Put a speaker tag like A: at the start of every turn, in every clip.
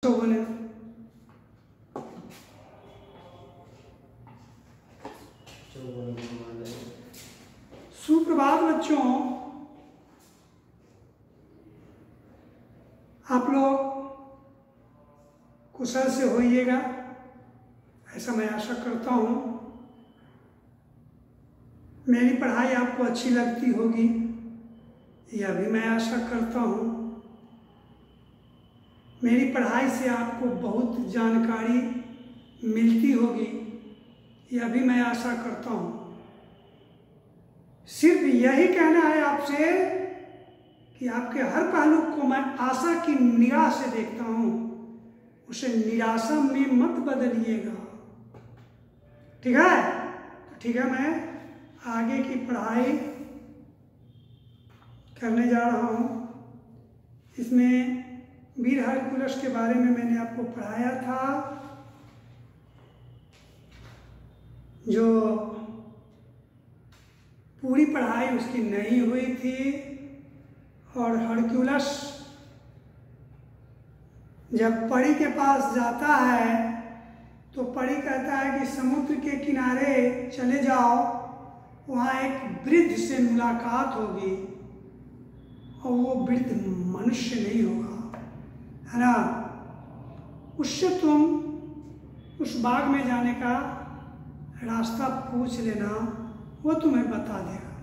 A: बोले सुप्रभात बच्चों, आप लोग कुशल से होइएगा, ऐसा मैं आशा करता हूँ। मेरी पढ़ाई आपको अच्छी लगती होगी, यह भी मैं आशा करता हूँ। मेरी पढ़ाई से आपको बहुत जानकारी मिलती होगी, यह भी मैं आशा करता हूँ। सिर्फ यही कहना है आपसे कि आपके हर पहलू को मैं आशा की निगाह से देखता हूँ, उसे निराशा में मत बदलिएगा, ठीक है? तो ठीक है, मैं आगे की पढ़ाई करने जा रहा हूँ। इसमें वीर हरकुलस के बारे में मैंने आपको पढ़ाया था, जो पूरी पढ़ाई उसकी नहीं हुई थी। और हरकुलस जब परी के पास जाता है तो परी कहता है कि समुद्र के किनारे चले जाओ, वहाँ एक वृद्ध से मुलाकात होगी और वो वृद्ध मनुष्य नहीं होगा, है ना? उससे तुम उस बाग में जाने का रास्ता पूछ लेना, वो तुम्हें बता देगा,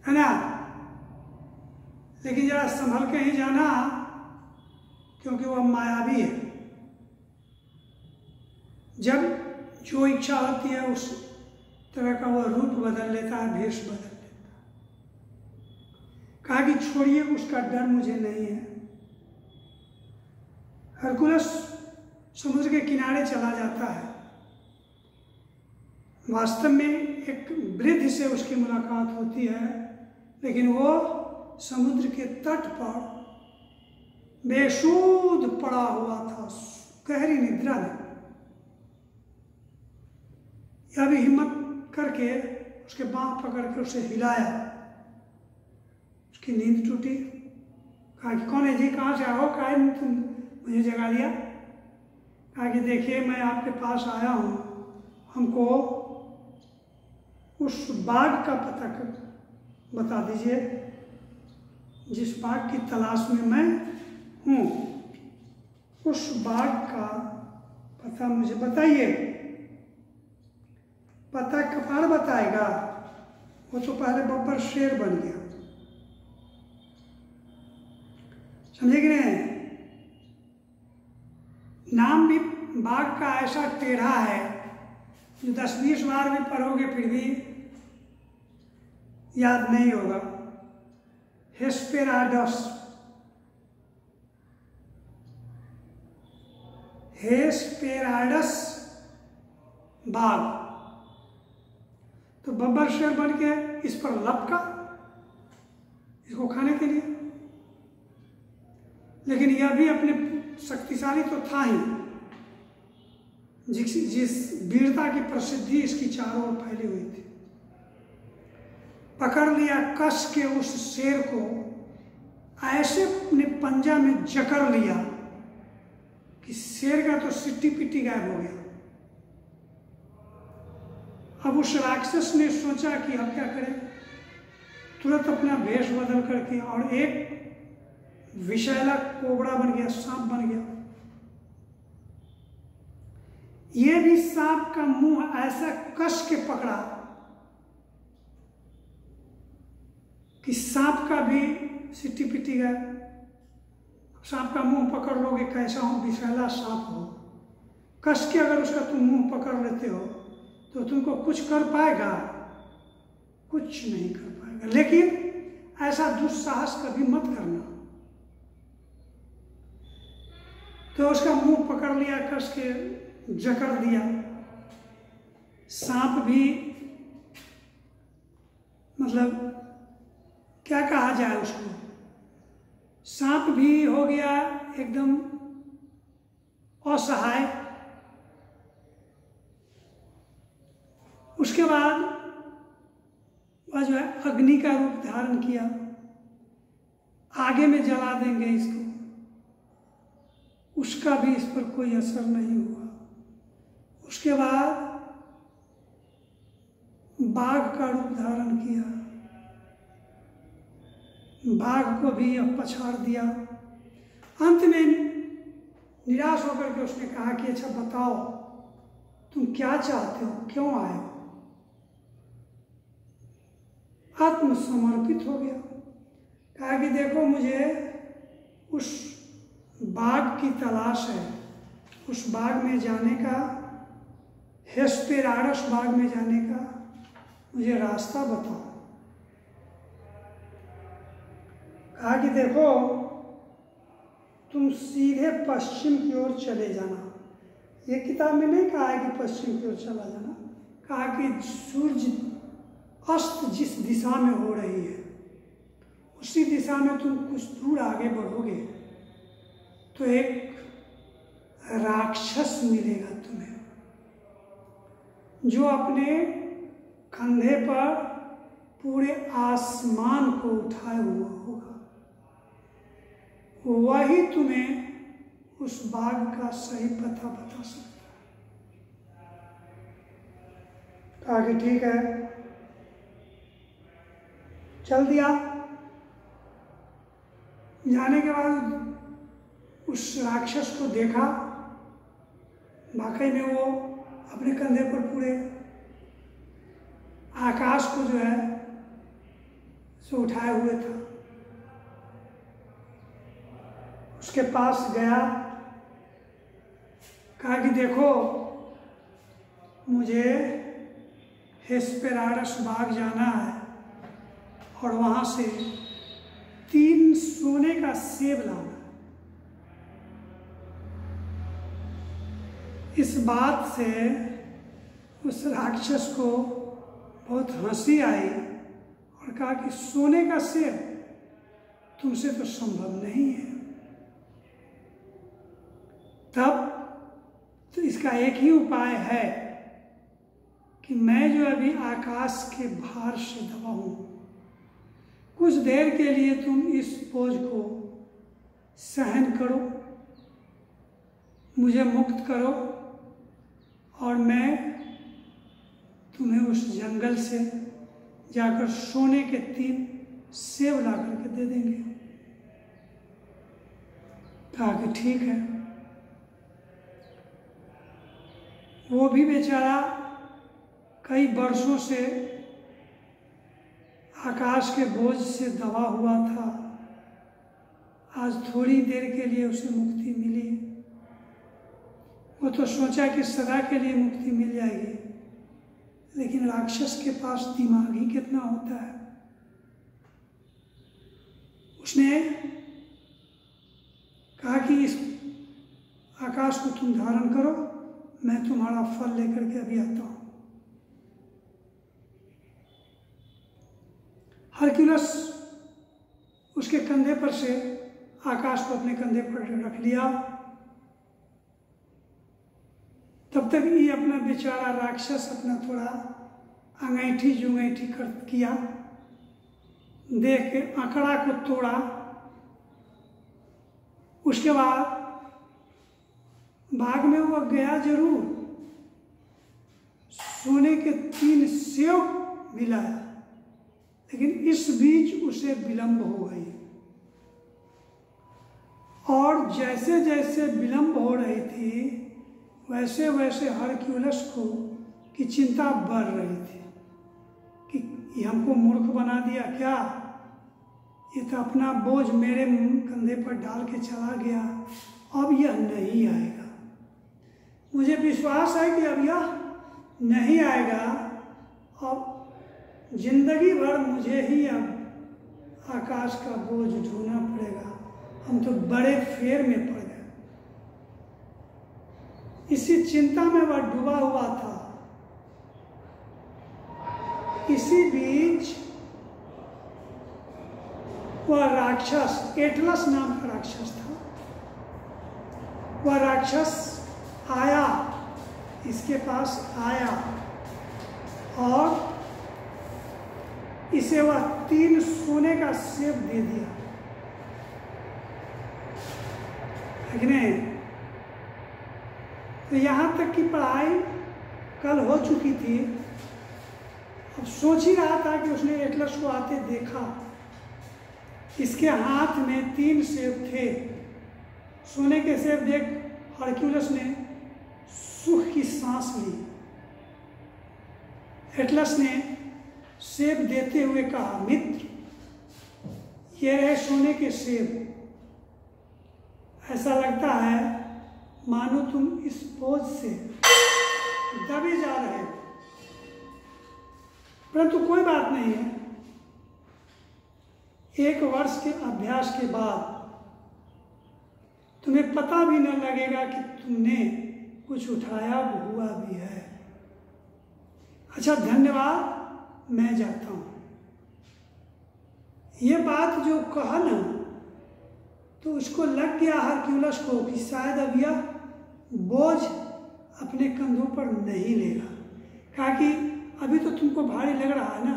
A: है ना? लेकिन जरा संभल के ही जाना, क्योंकि वह मायावी है। जब जो इच्छा होती है उस तरह का वह रूप बदल लेता है, भेष बदल लेता है। कहा कि छोड़िए, उसका डर मुझे नहीं है। हरकुलस समुद्र के किनारे चला जाता है। वास्तव में एक वृद्ध से उसकी मुलाकात होती है, लेकिन वो समुद्र के तट पर बेसुध पड़ा हुआ था, गहरी निद्रा में। यह भी हिम्मत करके उसके बाँह पकड़ के उसे हिलाया, उसकी नींद टूटी। कहा कि कौन है जी, कहाँ से आओ, कहा तुम मुझे जगा लिया? कहा कि देखिए, मैं आपके पास आया हूँ, हमको उस बाग का पता बता दीजिए जिस बाग की तलाश में मैं हूँ। उस बाग का पता मुझे बताइए। पता कपाल बताएगा, वो तो पहले बब्बर शेर बन गया, समझे कि नहीं? नाम भी बाग का ऐसा टेढ़ा है जो 10-20 बार भी पढ़ोगे फिर भी याद नहीं होगा। हेस्पेराडस, हेस्पेराडस बाग। तो बब्बर शेर बन के इस पर लपका, इसको खाने के लिए। लेकिन यह भी अपने शक्तिशाली तो था ही, जिस वीरता की प्रसिद्धि इसकी चारों ओर फैली हुई थी। पकड़ लिया कस के उस शेर को, ऐसे अपने पंजा में जकड़ लिया कि शेर का तो सिट्टी पिट्टी गायब हो गया। अब उस राक्षस ने सोचा कि अब क्या करें, तुरंत अपना भेष बदल करके और एक विषैला कोबरा बन गया, सांप बन गया। ये भी सांप का मुंह ऐसा कस के पकड़ा कि सांप का भी सिट्टी पिट्टी गया। सांप का मुंह पकड़ लोगे, कैसा हो, विषैला सांप हो, कस के अगर उसका तुम मुंह पकड़ लेते हो तो तुमको कुछ कर पाएगा? कुछ नहीं कर पाएगा। लेकिन ऐसा दुस्साहस कभी मत करना। तो उसका मुंह पकड़ लिया, कस के जकड़ दिया। सांप भी, मतलब क्या कहा जाए उसको, सांप भी हो गया एकदम असहाय। उसके बाद वह जो है अग्नि का रूप धारण किया, आगे में जला देंगे इसको, उसका भी इस पर कोई असर नहीं हुआ। उसके बाद बाघ का रूप धारण किया, बाघ को भी अब पछाड़ दिया। अंत में निराश होकर के उसने कहा कि अच्छा बताओ तुम क्या चाहते हो, क्यों आए हो? आत्मसमर्पित हो गया, कहा कि देखो मुझे उस बाघ की तलाश है, उस बाघ में जाने का, हेस्पेराडस बाघ में जाने का मुझे रास्ता बताओ। कहा कि देखो तुम सीधे पश्चिम की ओर चले जाना। ये किताब में नहीं कहा है कि पश्चिम की ओर चला जाना, कहा कि सूर्य अस्त जिस दिशा में हो रही है उसी दिशा में तुम कुछ दूर आगे बढ़ोगे तो एक राक्षस मिलेगा तुम्हें, जो अपने कंधे पर पूरे आसमान को उठाए हुआ होगा। वही तुम्हें उस बाघ का सही पता बता सकता है। कहा कि ठीक है, चल दिया। जाने के बाद उस राक्षस को देखा, वाकई में वो अपने कंधे पर पूरे आकाश को जो है सो उठाए हुए था। उसके पास गया, कहा कि देखो मुझे हेस्पेराडस बाग जाना है और वहां से 3 सोने का सेब लाना। इस बात से उस राक्षस को बहुत हंसी आई और कहा कि सोने का सेब तुमसे तो संभव नहीं है। तब तो इसका एक ही उपाय है कि मैं जो अभी आकाश के भार से दबा हूं, कुछ देर के लिए तुम इस बोझ को सहन करो, मुझे मुक्त करो और मैं तुम्हें उस जंगल से जाकर सोने के 3 सेब ला करके दे देंगे। कहा कि ठीक है। वो भी बेचारा कई वर्षों से आकाश के बोझ से दबा हुआ था, आज थोड़ी देर के लिए उसे मुक्ति मिली। वो तो सोचा कि सदा के लिए मुक्ति मिल जाएगी, लेकिन राक्षस के पास दिमाग ही कितना होता है। उसने कहा कि इस आकाश को तुम धारण करो, मैं तुम्हारा फल लेकर के अभी आता हूं। हरक्यूलस उसके कंधे पर से आकाश को अपने कंधे पर रख लिया। तब तक ये अपना बेचारा राक्षस अपना थोड़ा अंगैठी जुंगैठी किया, देख के आंकड़ा को तोड़ा। उसके बाद बाग में वो गया जरूर, सोने के 3 सेब मिलाया, लेकिन इस बीच उसे विलंब हो गई। और जैसे जैसे विलंब हो रही थी वैसे वैसे हरक्यूलस को की चिंता बढ़ रही थी कि ये हमको मूर्ख बना दिया क्या, ये तो अपना बोझ मेरे कंधे पर डाल के चला गया, अब यह नहीं आएगा। मुझे विश्वास है कि अब यह नहीं आएगा, अब जिंदगी भर मुझे ही अब आकाश का बोझ ढोना पड़ेगा, हम तो बड़े फेर में पड़ गए। इसी चिंता में वह डूबा हुआ था। इसी बीच वह राक्षस, एटलस नाम का राक्षस था, वह राक्षस आया, इसके पास आया और इसे वह 3 सोने का सेब दे दिया। लेकिन तो यहाँ तक की पढ़ाई कल हो चुकी थी। अब सोच ही रहा था कि उसने एटलस को आते देखा। इसके हाथ में 3 सेब थे। सोने के सेब देख हरक्यूलस ने सुख की सांस ली। एटलस ने सेब देते हुए कहा, मित्र, ये रहे सोने के सेब। ऐसा लगता है मानो तुम इस बोझ से दबे जा रहे हो, परंतु कोई बात नहीं है। 1 वर्ष के अभ्यास के बाद तुम्हें पता भी न लगेगा कि तुमने कुछ उठाया हुआ भी है। अच्छा, धन्यवाद, मैं जाता हूँ। ये बात जो कहा ना, तो उसको लग गया हरक्यूलस को कि शायद अब यह बोझ अपने कंधों पर नहीं लेगा। कहा कि अभी तो तुमको भारी लग रहा है ना,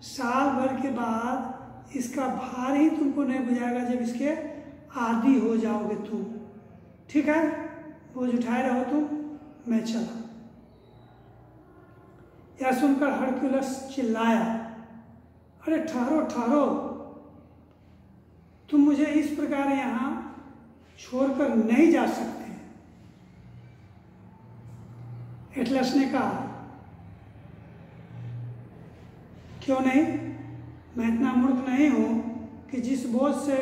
A: साल भर के बाद इसका भार ही तुमको नहीं बुझाएगा जब इसके आदी हो जाओगे तुम। ठीक है, बोझ उठाए रहो तुम, मैं चला। यह सुनकर हरक्यूलस चिल्लाया, अरे ठहरो ठहरो, तुम मुझे इस प्रकार यहाँ छोड़कर नहीं जा सकते। एटलस ने कहा, क्यों नहीं? मैं इतना मूर्ख नहीं हूँ कि जिस बोझ से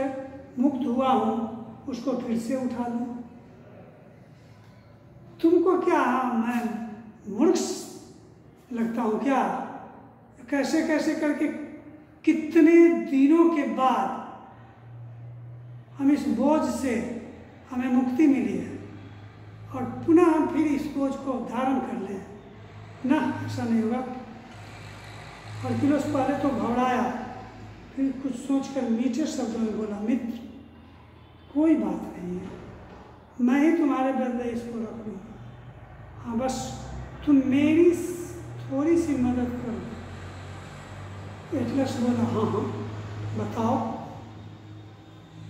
A: मुक्त हुआ हूँ उसको फिर से उठा लूँ। तुमको क्या मैं मूर्ख लगता हूँ क्या? कैसे कैसे करके कितने दिनों के बाद हम इस बोझ से हमें मुक्ति मिली है और पुनः हम फिर इस बोझ को धारण कर लें? ना, ऐसा नहीं होगा। हरक्यूलस पहले तो घबराया, फिर कुछ सोचकर मीठे शब्दों में बोला, मित्र, कोई बात नहीं है, मैं ही तुम्हारे बदले इसको रख लूँगा। हाँ, बस तुम मेरी थोड़ी सी मदद करो। एटलस बोला, हाँ हाँ, बताओ,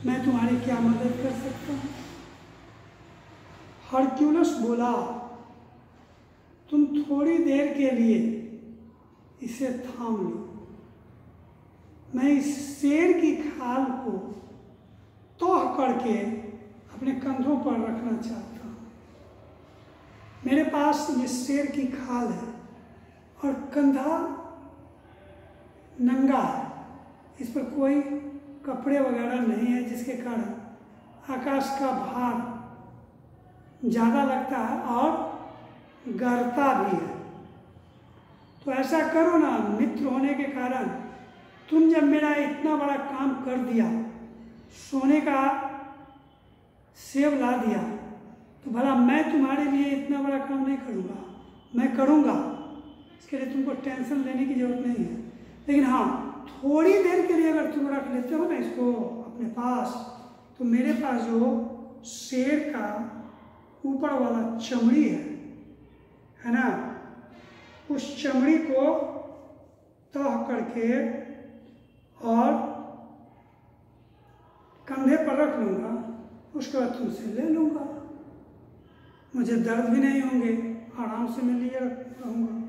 A: मैं तुम्हारी क्या मदद कर सकता हूँ? हरक्यूलस बोला, तुम थोड़ी देर के लिए इसे थाम लो। मैं इस शेर की खाल को तोह करके अपने कंधों पर रखना चाहता हूँ। मेरे पास ये शेर की खाल है और कंधा नंगा है, इस पर कोई कपड़े वगैरह नहीं है, जिसके कारण आकाश का भार ज़्यादा लगता है और गरता भी है। तो ऐसा करो ना, मित्र होने के कारण तुम जब मेरा इतना बड़ा काम कर दिया, सोने का सेब ला दिया, तो भला मैं तुम्हारे लिए इतना बड़ा काम नहीं करूँगा? मैं करूँगा, इसके लिए तुमको टेंशन लेने की जरूरत नहीं है। लेकिन हाँ, थोड़ी देर के लिए अगर तुम रख लेते हो ना इसको अपने पास, तो मेरे पास जो शेर का ऊपर वाला चमड़ी है ना, उस चमड़ी को तह करके और कंधे पर रख लूँगा, उसके बाद तुमसे ले लूँगा। मुझे दर्द भी नहीं होंगे, आराम से मैं लिए रहूँगा।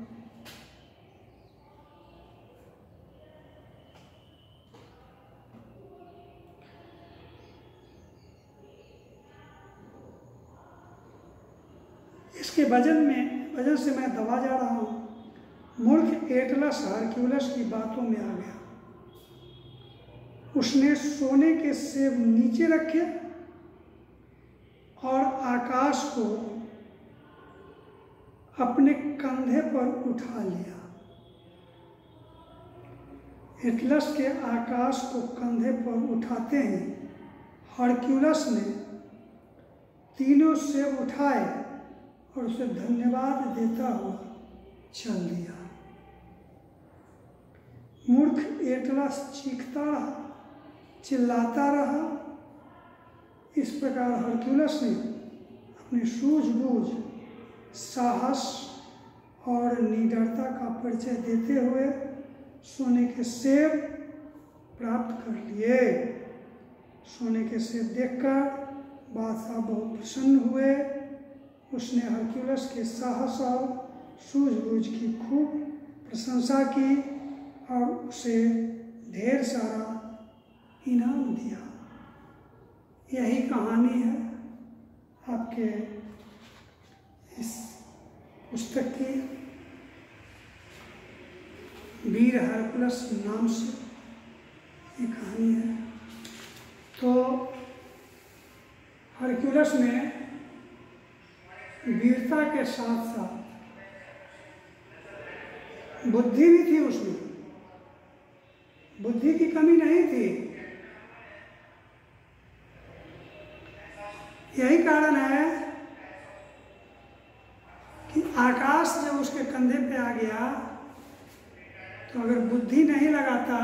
A: इसके वजन से मैं दबा जा रहा हूँ। मूर्ख एटलस हरक्यूलस की बातों में आ गया। उसने सोने के सेब नीचे रखे और आकाश को अपने कंधे पर उठा लिया। एटलस के आकाश को कंधे पर उठाते ही हरक्यूलस ने तीनों सेब उठाए और उसे धन्यवाद देता हुआ चल दिया। मूर्ख एटलस चीखता रहा, चिल्लाता रहा। इस प्रकार हरक्यूलस ने अपनी सूझबूझ, साहस और निडरता का परिचय देते हुए सोने के सेब प्राप्त कर लिए। सोने के सेब देखकर बादशाह बहुत प्रसन्न हुए। उसने हरक्यूलस के साहस और सूझबूझ की खूब प्रशंसा की और उसे ढेर सारा इनाम दिया। यही कहानी है आपके इस पुस्तक की, वीर हरक्यूलस नाम से ये कहानी है। तो हरक्यूलस ने वीरता के साथ साथ बुद्धि भी थी, उसमें बुद्धि की कमी नहीं थी। यही कारण है कि आकाश जब उसके कंधे पे आ गया तो अगर बुद्धि नहीं लगाता,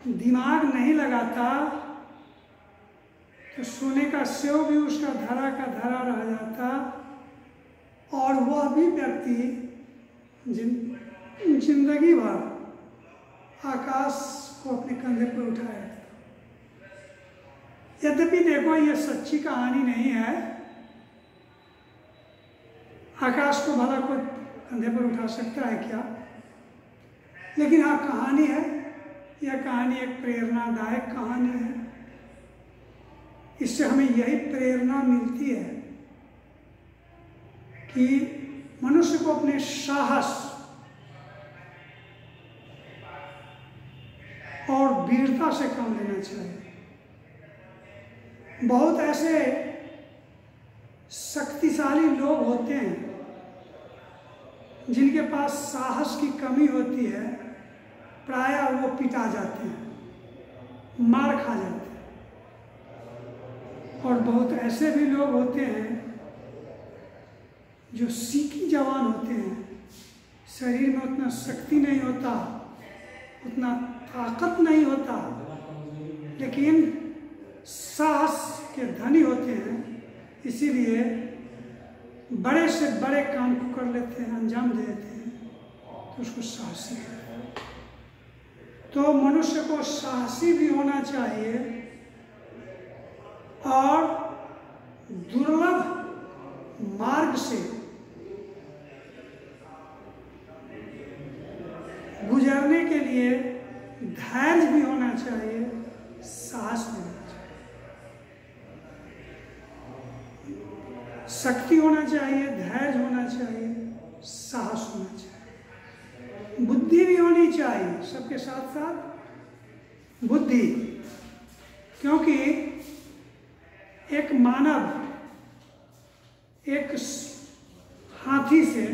A: दिमाग नहीं लगाता, तो सोने का सेव भी उसका धरा का धरा रह जाता और वह भी व्यक्ति जिंदगी भर आकाश को अपने कंधे पर उठाया। यद्यपि देखो ये सच्ची कहानी नहीं है, आकाश को भला कोई कंधे पर उठा सकता है क्या? लेकिन हाँ, कहानी है। यह कहानी एक प्रेरणादायक कहानी है। इससे हमें यही प्रेरणा मिलती है कि मनुष्य को अपने साहस और वीरता से काम लेना चाहिए। बहुत ऐसे शक्तिशाली लोग होते हैं जिनके पास साहस की कमी होती है, प्रायः वो पिटा जाते हैं, मार खा जाते हैं। और बहुत ऐसे भी लोग होते हैं जो सीखी जवान होते हैं, शरीर में उतना शक्ति नहीं होता, उतना ताकत नहीं होता, लेकिन साहस के धनी होते हैं, इसीलिए बड़े से बड़े काम को कर लेते हैं, अंजाम दे देते हैं, तो उसको साहसी है। तो मनुष्य को साहसी भी होना चाहिए और दुर्लभ मार्ग से गुजरने के लिए धैर्य भी होना चाहिए, साहस भी होना चाहिए, शक्ति होना चाहिए, धैर्य होना चाहिए, साहस होना चाहिए, बुद्धि भी होनी चाहिए सबके साथ साथ बुद्धि। क्योंकि एक मानव एक हाथी से,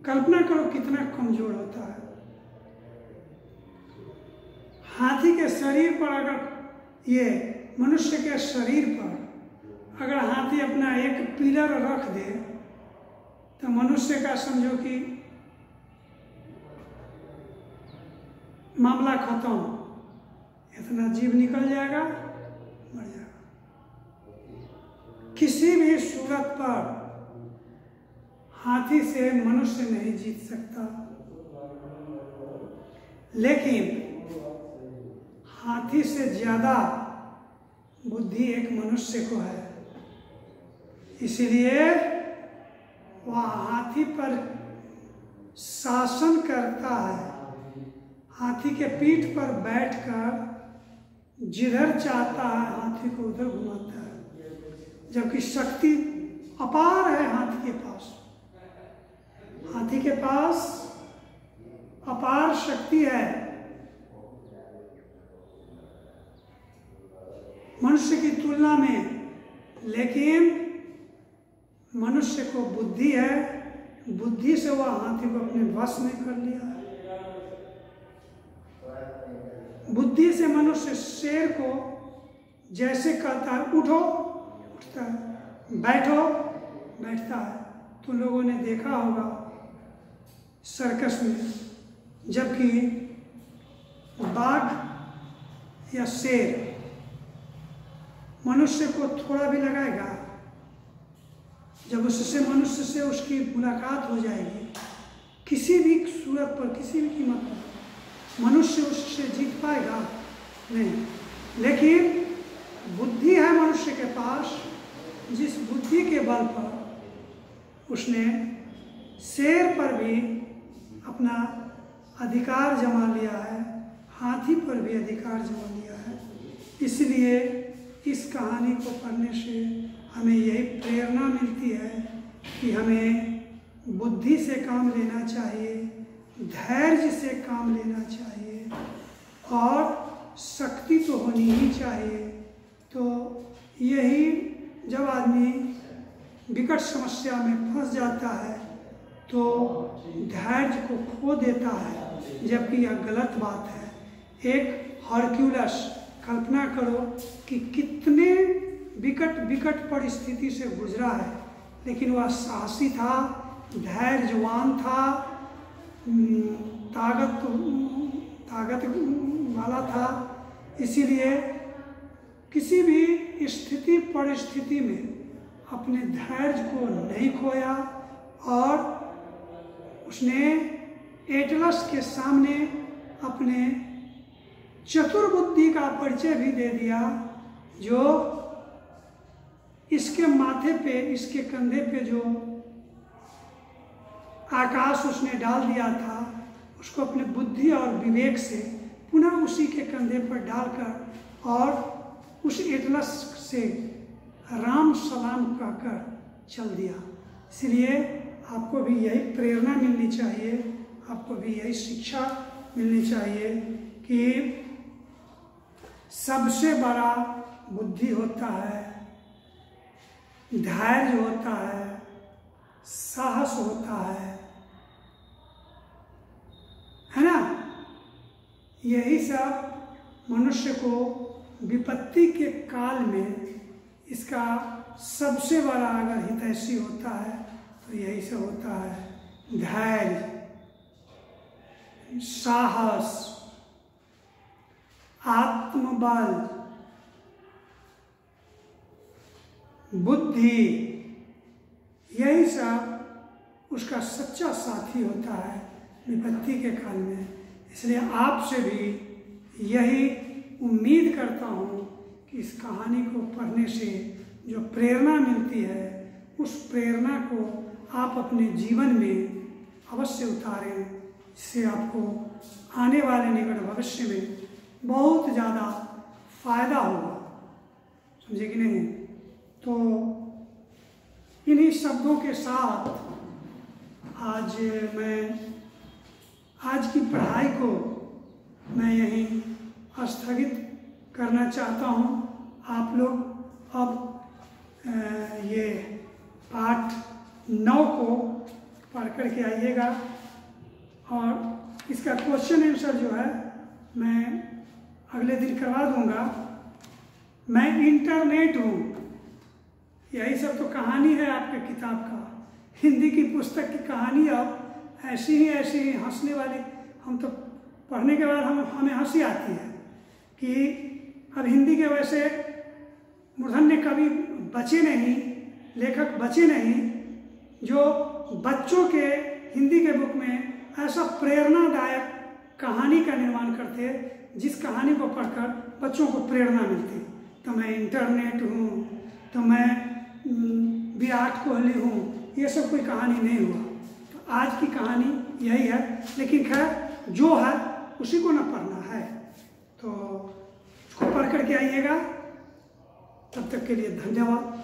A: कल्पना करो कितना कमजोर होता है। हाथी के शरीर पर अगर, ये मनुष्य के शरीर पर अगर हाथी अपना एक पिलर रख दे तो मनुष्य का समझो कि मामला खत्म, इतना जीव निकल जाएगा, मर जाएगा। किसी भी सूरत पर हाथी से मनुष्य नहीं जीत सकता, लेकिन हाथी से ज्यादा बुद्धि एक मनुष्य को है। इसलिए वह हाथी पर शासन करता है, हाथी के पीठ पर बैठकर जिधर चाहता है हाथी को उधर घुमाता है, जबकि शक्ति अपार है हाथी के पास। हाथी के पास अपार शक्ति है, मनुष्य की तुलना में, लेकिन मनुष्य को बुद्धि है, बुद्धि से वह हाथी को अपने वश में कर लिया है। बुद्धि से मनुष्य शेर को जैसे कहता है उठो, उठता है, बैठो, बैठता है। तुम लोगों ने देखा होगा सर्कस में, जबकि बाघ या शेर मनुष्य को थोड़ा भी लगाएगा, जब उससे मनुष्य से उसकी मुलाकात हो जाएगी, किसी भी सूरत पर, किसी भी कीमत पर मनुष्य उससे जीत पाएगा नहीं। लेकिन बुद्धि है मनुष्य के पास, जिस बुद्धि के बल पर उसने शेर पर भी अपना अधिकार जमा लिया है, हाथी पर भी अधिकार जमा लिया है। इसलिए इस कहानी को पढ़ने से हमें यही प्रेरणा मिलती है कि हमें बुद्धि से काम लेना चाहिए, धैर्य से काम लेना चाहिए और शक्ति तो होनी ही चाहिए। तो यही जब आदमी विकट समस्या में फंस जाता है तो धैर्य को खो देता है, जबकि यह गलत बात है। एक हरक्यूलस, कल्पना करो कि कितने विकट परिस्थिति से गुजरा है, लेकिन वह साहसी था, धैर्यवान था, ताकत वाला था। इसीलिए किसी भी स्थिति परिस्थिति में अपने धैर्य को नहीं खोया और उसने एटलस के सामने अपने चतुर बुद्धि का परिचय भी दे दिया, जो इसके माथे पे, इसके कंधे पे जो आकाश उसने डाल दिया था, उसको अपने बुद्धि और विवेक से पुनः उसी के कंधे पर डालकर और उस एटलस से राम सलाम कहकर चल दिया। इसलिए आपको भी यही प्रेरणा मिलनी चाहिए, आपको भी यही शिक्षा मिलनी चाहिए कि सबसे बड़ा बुद्धि होता है, धैर्य होता है, साहस होता है ना। यही सब मनुष्य को विपत्ति के काल में इसका सबसे बड़ा अगर हितैषी होता है तो यही सब होता है। धैर्य, साहस, आत्मबल, बुद्धि, यही सब उसका सच्चा साथी होता है विपत्ति के काल में। इसलिए आपसे भी यही उम्मीद करता हूँ कि इस कहानी को पढ़ने से जो प्रेरणा मिलती है, उस प्रेरणा को आप अपने जीवन में अवश्य उतारें, इससे आपको आने वाले निकट भविष्य में बहुत ज़्यादा फायदा होगा। समझे कि नहीं? तो इन्हीं शब्दों के साथ आज की पढ़ाई को मैं यहीं स्थगित करना चाहता हूँ। आप लोग अब ये पाठ 9 को पढ़ करके आइएगा और इसका क्वेश्चन आंसर जो है मैं अगले दिन करवा दूँगा। मैं इंटरनेट हूँ, यही सब तो कहानी है आपके किताब का। हिंदी की पुस्तक की कहानी अब ऐसी ही हंसने वाली, हम तो पढ़ने के बाद हमें हंसी आती है कि अब हिंदी के वैसे मूर्धन्य कवि बचे नहीं, लेखक बचे नहीं जो बच्चों के हिंदी के बुक में ऐसा प्रेरणादायक कहानी का निर्माण करते, जिस कहानी को पढ़कर बच्चों को प्रेरणा मिलती। तो मैं इंटरनेट हूँ, तो मैं विराट कोहली हूँ, ये सब कोई कहानी नहीं हुआ। तो आज की कहानी यही है, लेकिन खैर जो है उसी को ना पढ़ना है, तो उसको पढ़ करके आइएगा। तब तक के लिए धन्यवाद।